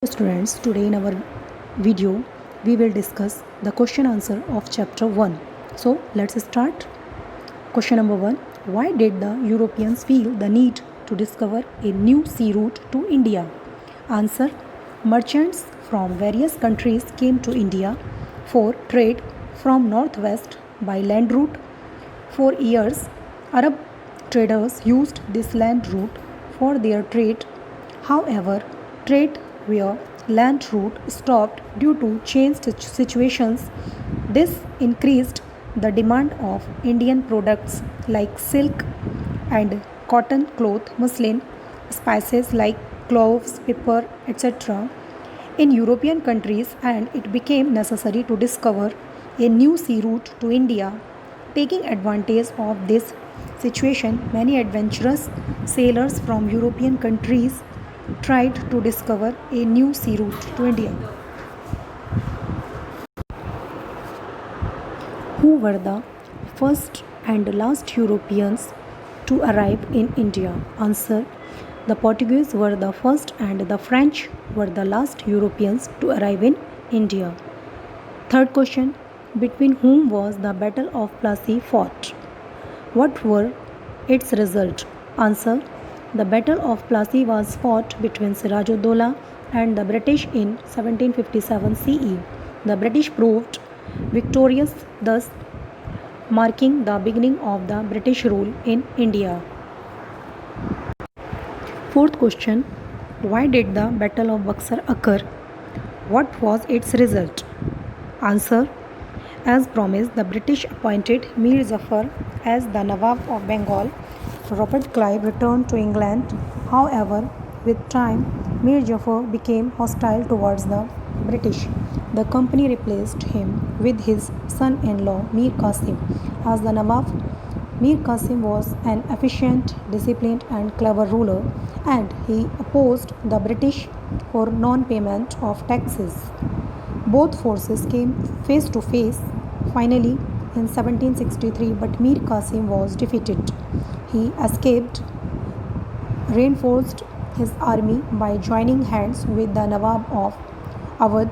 Students, today in our video we will discuss the question answer of chapter 1. So let's start. Question number 1. Why did the Europeans feel the need to discover a new sea route to India? Answer. Merchants from various countries came to India for trade from northwest by land route. For years, Arab traders used this land route for their trade. However, trade via land route stopped due to changed situations. This increased the demand of Indian products like silk and cotton cloth, muslin, spices like cloves, pepper, etc. in European countries, and it became necessary to discover a new sea route to India. Taking advantage of this situation, many adventurous sailors from European countries tried to discover a new sea route to India. Who were the first and last Europeans to arrive in India? Answer. The Portuguese were the first and the French were the last Europeans to arrive in India. Third question. Between whom was the Battle of Plassey fought? What were its results? Answer. The Battle of Plassey was fought between Siraj-ud-Dowla and the British in 1757 CE. The British proved victorious, thus marking the beginning of the British rule in India. Fourth question. Why did the Battle of Buxar occur? What was its result? Answer. As promised, the British appointed Mir Jafar as the Nawab of Bengal. Robert Clive returned to England. However, with time, Mir Jafar became hostile towards the British. The company replaced him with his son-in-law Mir Qasim as the Nawab. Mir Qasim was an efficient, disciplined and clever ruler, and he opposed the British for non-payment of taxes. Both forces came face to face finally in 1763, but Mir Qasim was defeated. He escaped, reinforced his army by joining hands with the Nawab of Awadh,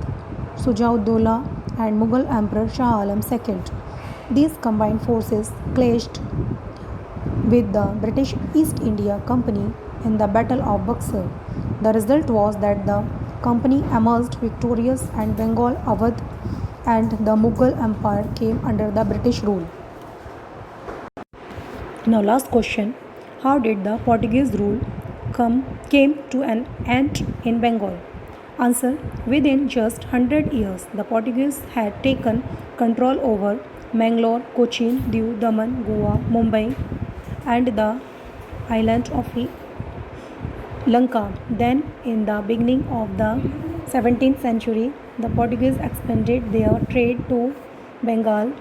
Shuja'ud-Dowla, and Mughal Emperor Shah Alam II. These combined forces clashed with the British East India Company in the Battle of Buxar. The result was that the company emerged victorious and Bengal, Awadh, and the Mughal Empire came under the British rule. Now last question. How did the Portuguese rule came to an end in Bengal? Answer. Within just 100 years, the Portuguese had taken control over Mangalore, Cochin, Diu, Daman, Goa, Mumbai, and the island of Lanka. Then, in the beginning of the 17th century, the Portuguese expanded their trade to Bengal.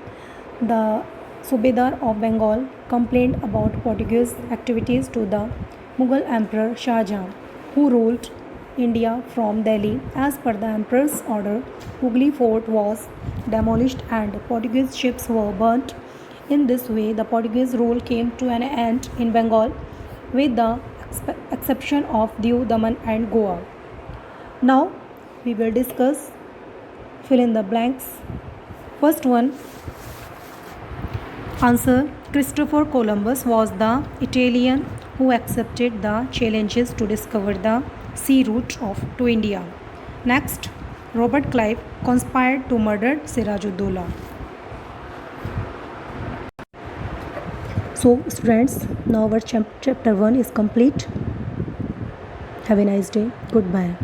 The Subedar of Bengal complained about Portuguese activities to the Mughal Emperor Shah Jahan, who ruled India from Delhi. As per the emperor's order, Hooghly fort was demolished and Portuguese ships were burnt. In this way, the Portuguese rule came to an end in Bengal, with the exception of Diu, Daman and Goa. Now we will discuss fill in the blanks. First one. Answer. Christopher Columbus was the Italian who accepted the challenges to discover the sea route to India. Next, Robert Clive conspired to murder Siraj-ud-Dowla. So students, now our chapter 1 is complete. Have a nice day. Goodbye.